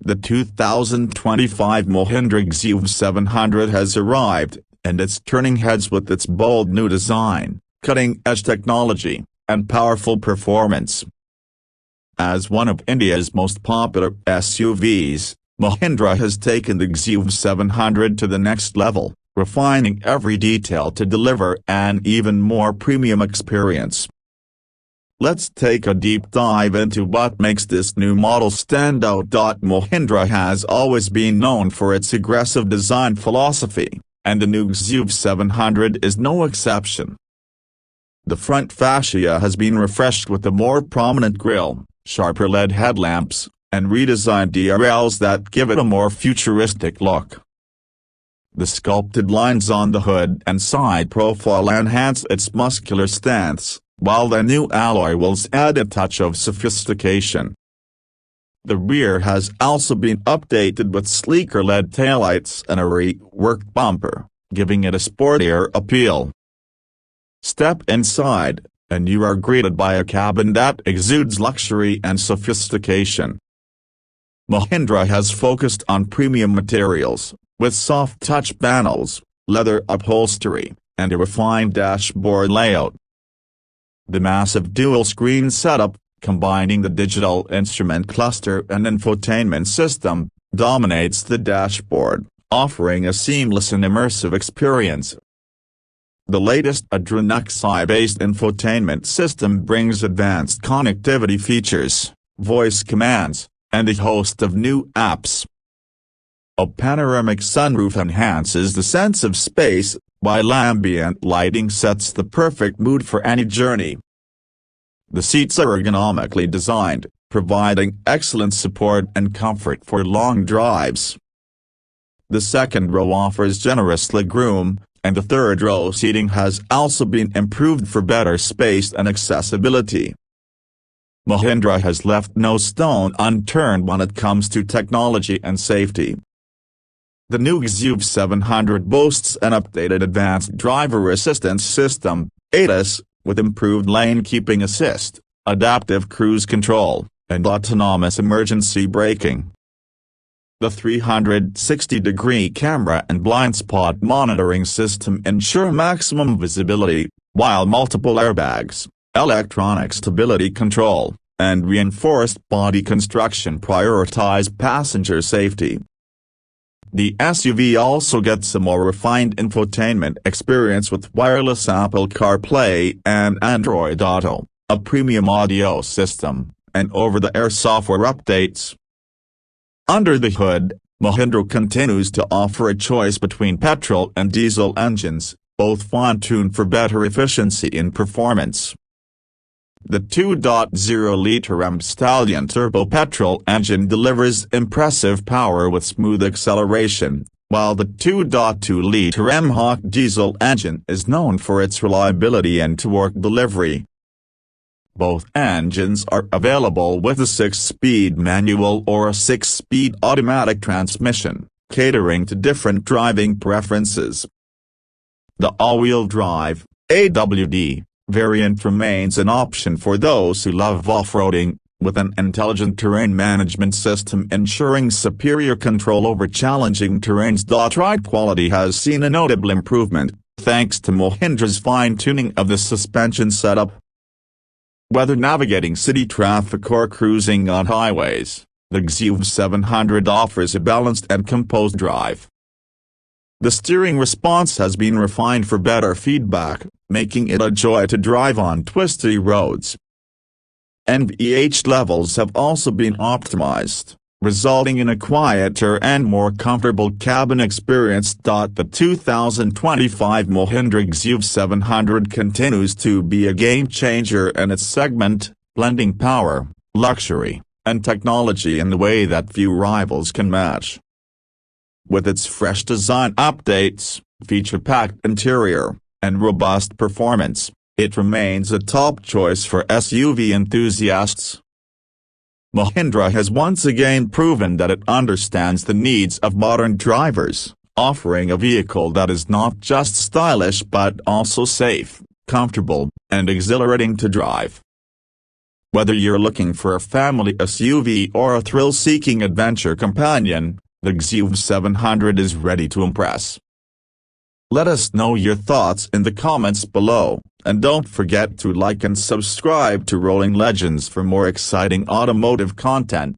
The 2025 Mahindra XUV700 has arrived, and it's turning heads with its bold new design, cutting-edge technology, and powerful performance. As one of India's most popular SUVs, Mahindra has taken the XUV700 to the next level, refining every detail to deliver an even more premium experience. Let's take a deep dive into what makes this new model stand out. Mahindra has always been known for its aggressive design philosophy, and the new XUV700 is no exception. The front fascia has been refreshed with a more prominent grille, sharper LED headlamps, and redesigned DRLs that give it a more futuristic look. The sculpted lines on the hood and side profile enhance its muscular stance, while the new alloy wheels add a touch of sophistication. The rear has also been updated with sleeker LED taillights and a reworked bumper, giving it a sportier appeal. Step inside, and you are greeted by a cabin that exudes luxury and sophistication. Mahindra has focused on premium materials, with soft touch panels, leather upholstery, and a refined dashboard layout. The massive dual-screen setup, combining the digital instrument cluster and infotainment system, dominates the dashboard, offering a seamless and immersive experience. The latest Adreno X-based infotainment system brings advanced connectivity features, voice commands, and a host of new apps. A panoramic sunroof enhances the sense of space, while ambient lighting sets the perfect mood for any journey. The seats are ergonomically designed, providing excellent support and comfort for long drives. The second row offers generous legroom, and the third row seating has also been improved for better space and accessibility. Mahindra has left no stone unturned when it comes to technology and safety. The new XUV700 boasts an updated advanced driver assistance system, ADAS, with improved lane-keeping assist, adaptive cruise control, and autonomous emergency braking. The 360-degree camera and blind spot monitoring system ensure maximum visibility, while multiple airbags, electronic stability control, and reinforced body construction prioritize passenger safety. The SUV also gets a more refined infotainment experience with wireless Apple CarPlay and Android Auto, a premium audio system, and over-the-air software updates. Under the hood, Mahindra continues to offer a choice between petrol and diesel engines, both fine-tuned for better efficiency and performance. The 2.0-liter M-Stallion turbo petrol engine delivers impressive power with smooth acceleration, while the 2.2-liter M-Hawk diesel engine is known for its reliability and torque delivery. Both engines are available with a 6-speed manual or a 6-speed automatic transmission, catering to different driving preferences. The all-wheel drive, AWD, variant remains an option for those who love off-roading, with an intelligent terrain management system ensuring superior control over challenging terrains. Ride quality has seen a notable improvement, thanks to Mahindra's fine-tuning of the suspension setup. Whether navigating city traffic or cruising on highways, the XUV700 offers a balanced and composed drive. The steering response has been refined for better feedback, making it a joy to drive on twisty roads. NVH levels have also been optimized, resulting in a quieter and more comfortable cabin experience. The 2025 Mahindra XUV700 continues to be a game-changer in its segment, blending power, luxury, and technology in a way that few rivals can match. With its fresh design updates, feature-packed interior, and robust performance, it remains a top choice for SUV enthusiasts. Mahindra has once again proven that it understands the needs of modern drivers, offering a vehicle that is not just stylish but also safe, comfortable, and exhilarating to drive. Whether you're looking for a family SUV or a thrill-seeking adventure companion, the XUV700 is ready to impress. Let us know your thoughts in the comments below, and don't forget to like and subscribe to Rolling Legends for more exciting automotive content.